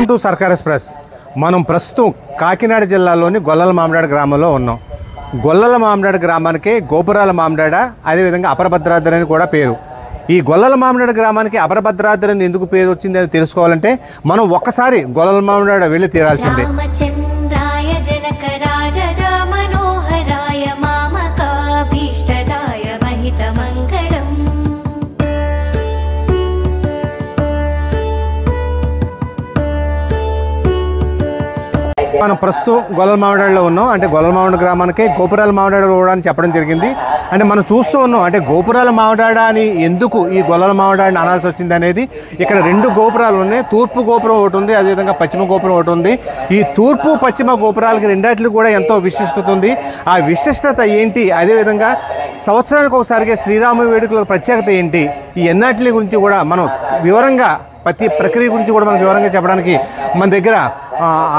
Welcome to సర్కార్ express. మనం ప్రస్తుతం కాకినాడ జిల్లాలోని గొల్లల మామిడాడ గ్రామంలో ఉన్నాం. గొల్లల మామిడాడ గ్రామానికి గోపురాల మామిడాడ, అదేవిధంగా అపరభద్రాద్రి అని కూడా పేరు. ఈ గొల్లల మామిడాడ గ్రామానికి అపరభద్రాద్రి అని ఎందుకు పేరు వచ్చింది అని తెలుసుకోవాలంటే మనం ఒక్కసారి గొల్లల మామిడాడ వెళ్ళి తీరాల్సిందే. మనం ప్రస్తుతం గొల్లల మామిడాడలో ఉన్నాం. అంటే గొల్లల మామిడాడ గ్రామానికి గోపురాల మామిడాడ కూడా అని చెప్పడం జరిగింది. అంటే మనం చూస్తూ ఉన్నాం, అంటే గోపురాల మామిడాడ అని ఎందుకు ఈ గొల్లల మామిడాడని అనాల్సి వచ్చింది అనేది. ఇక్కడ రెండు గోపురాలు ఉన్నాయి. తూర్పు గోపురం ఒకటి ఉంది, అదేవిధంగా పశ్చిమ గోపురం ఒకటి ఉంది. ఈ తూర్పు పశ్చిమ గోపురాలకి రెండాటికి కూడా ఎంతో విశిష్టత ఉంది. ఆ విశిష్టత ఏంటి, అదేవిధంగా సంవత్సరానికి ఒకసారిగా శ్రీరామ వేడుకల ప్రత్యేకత ఏంటి, ఈ ఎన్నాటి గురించి కూడా మనం వివరంగా ప్రతి ప్రక్రియ గురించి కూడా మనకు వివరంగా చెప్పడానికి మన దగ్గర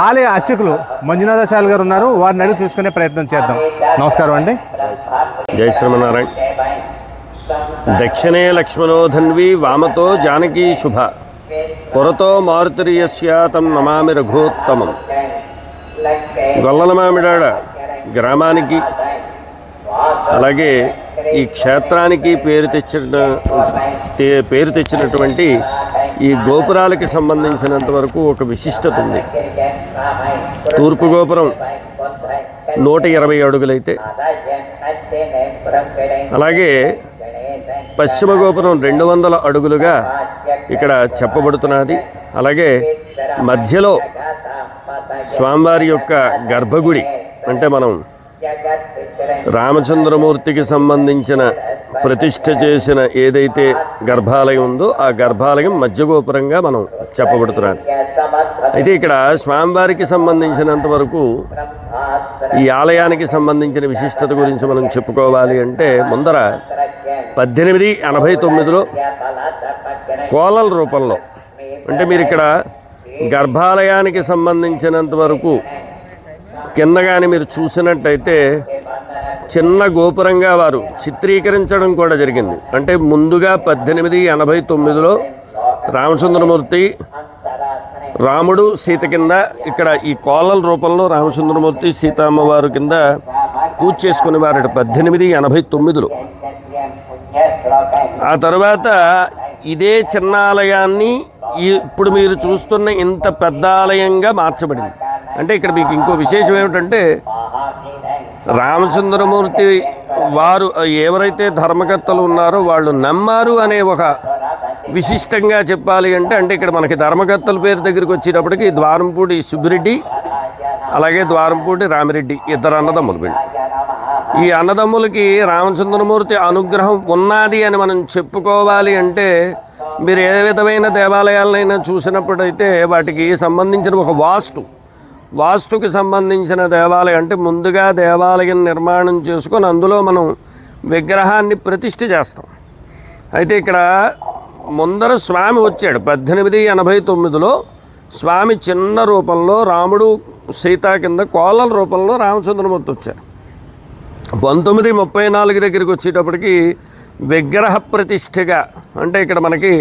ఆలయ అర్చకులు మంజునాథాచార్య గారు ఉన్నారు. వారిని అడిగి తీసుకునే ప్రయత్నం చేద్దాం. నమస్కారం అండి. జై శ్రీమన్నారాయణ. దక్షిణే లక్ష్మణోధన్వి వామతో జానకీ శుభ పురతో మారుతిర్యస్య తం నమామి రఘోత్తమం. గొల్లల మామిడాడ గ్రామానికి అలాగే ఈ క్షేత్రానికి పేరు తెచ్చినటువంటి ఈ గోపురాలకి సంబంధించినంత వరకు ఒక విశిష్టత ఉంది. తూర్పు గోపురం 120 అడుగులైతే, అలాగే పశ్చిమ గోపురం 200 అడుగులుగా ఇక్కడ చెప్పబడుతున్నది. అలాగే మధ్యలో స్వామివారి యొక్క గర్భగుడి, అంటే మనం రామచంద్రమూర్తికి సంబంధించిన ప్రతిష్ఠ చేసిన ఏదైతే గర్భాలయం ఉందో ఆ గర్భాలయం మధ్య గోపురంగా మనం చెప్పబడుతున్నది. అయితే ఇక్కడ స్వామివారికి సంబంధించినంత వరకు ఈ ఆలయానికి సంబంధించిన విశిష్టత గురించి మనం చెప్పుకోవాలి అంటే ముందర 1889లో కోలల రూపంలో, అంటే మీరు ఇక్కడ గర్భాలయానికి సంబంధించినంత వరకు కింద కానీ మీరు చూసినట్టయితే చిన్న గోపురంగా వారు చిత్రీకరించడం కూడా జరిగింది. అంటే ముందుగా 1889లో రామచంద్రమూర్తి రాముడు సీత కింద ఇక్కడ ఈ కోలల రూపంలో రామచంద్రమూర్తి సీతమ్మవారు కింద పూజ చేసుకునే వారు 1889లో. ఆ తర్వాత ఇదే చిన్న ఆలయాన్ని ఇప్పుడు మీరు చూస్తున్న ఇంత పెద్ద ఆలయంగా మార్చబడింది. అంటే ఇక్కడ మీకు ఇంకో విశేషం ఏమిటంటే రామచంద్రమూర్తి వారు ఎవరైతే ధర్మకర్తలు ఉన్నారో వాళ్ళు నమ్మారు అనే ఒక విశిష్టంగా చెప్పాలి అంటే ఇక్కడ మనకి ధర్మకర్తల పేరు దగ్గరికి వచ్చేటప్పటికి ద్వారంపూడి సుబ్బిరెడ్డి అలాగే ద్వారంపూడి రామిరెడ్డి ఇద్దరు అన్నదమ్ములు. ఈ అన్నదమ్ములకి రామచంద్రమూర్తి అనుగ్రహం ఉన్నది అని మనం చెప్పుకోవాలి అంటే మీరు ఏ విధమైన దేవాలయాలనైనా చూసినప్పుడైతే వాటికి సంబంధించిన ఒక వాస్తుకి సంబంధించిన దేవాలయం, అంటే ముందుగా దేవాలయం నిర్మాణం చేసుకొని అందులో మనం విగ్రహాన్ని ప్రతిష్ఠ చేస్తాం. అయితే ఇక్కడ ముందర స్వామి వచ్చాడు 1889లో. స్వామి చిన్న రూపంలో రాముడు సీత కింద కోలల రూపంలో రామచంద్రమూర్తి వచ్చారు. 1934 దగ్గరికి వచ్చేటప్పటికి విగ్రహ ప్రతిష్ఠగా, అంటే ఇక్కడ మనకి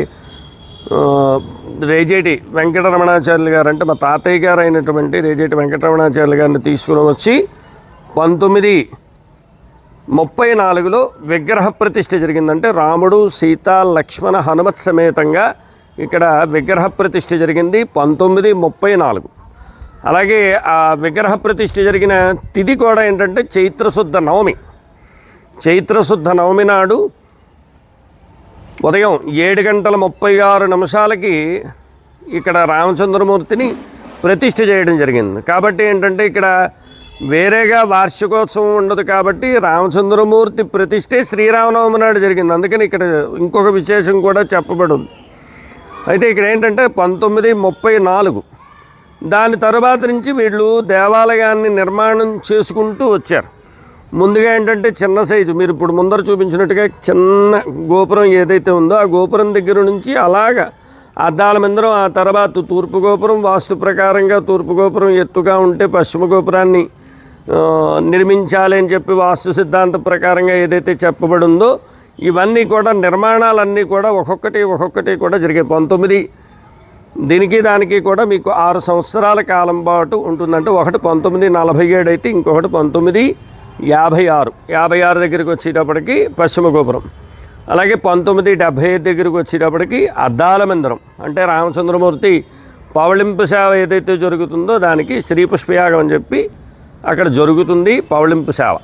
రేజేటి వెంకటరమణాచార్యులు గారు, అంటే మా తాతయ్య గారు అయినటువంటి రేజేటి వెంకటరమణాచార్యులు గారిని తీసుకుని వచ్చి 1934లో విగ్రహ ప్రతిష్ఠ జరిగిందంటే రాముడు సీత లక్ష్మణ హనుమత్ సమేతంగా ఇక్కడ విగ్రహ ప్రతిష్ఠ జరిగింది 1934. అలాగే ఆ విగ్రహ ప్రతిష్ఠ జరిగిన తిథి కూడా ఏంటంటే చైత్రశుద్ధ నవమి నాడు ఉదయం 7:36 ఇక్కడ రామచంద్రమూర్తిని ప్రతిష్ఠ చేయడం జరిగింది. కాబట్టి ఏంటంటే ఇక్కడ వేరేగా వార్షికోత్సవం ఉండదు, కాబట్టి రామచంద్రమూర్తి ప్రతిష్ఠే శ్రీరామనవమి నాడు జరిగింది. అందుకని ఇక్కడ ఇంకొక విశేషం కూడా చెప్పబడింది. అయితే ఇక్కడ ఏంటంటే 1934 దాని తర్వాత నుంచి వీళ్ళు దేవాలయాన్ని నిర్మాణం చేసుకుంటూ వచ్చారు. ముందుగా ఏంటంటే చిన్న సైజు, మీరు ఇప్పుడు ముందర చూపించినట్టుగా చిన్న గోపురం ఏదైతే ఉందో ఆ గోపురం దగ్గర నుంచి అలాగా అద్దాల మందిరం, ఆ తర్వాత తూర్పు గోపురం వాస్తు ప్రకారంగా తూర్పు గోపురం ఎత్తుగా ఉంటే పశ్చిమ గోపురాన్ని నిర్మించాలి అని చెప్పి వాస్తు సిద్ధాంత ప్రకారంగా ఏదైతే చెప్పబడి ఉందో ఇవన్నీ కూడా నిర్మాణాలన్నీ కూడా ఒక్కొక్కటి కూడా జరిగాయి. దీనికి దానికి కూడా మీకు 6 సంవత్సరాల కాలం పాటు ఉంటుందంటే ఒకటి 1947 అయితే ఇంకొకటి 1956. 56 దగ్గరికి వచ్చేటప్పటికి పశ్చిమ గోపురం. అలాగే 1975 దగ్గరికి వచ్చేటప్పటికి అద్దాల మందిరం అంటే రామచంద్రమూర్తి పవళింపు సేవ ఏదైతే జరుగుతుందో దానికి శ్రీ పుష్పయాగం అని చెప్పి అక్కడ జరుగుతుంది పవళింపు సేవ.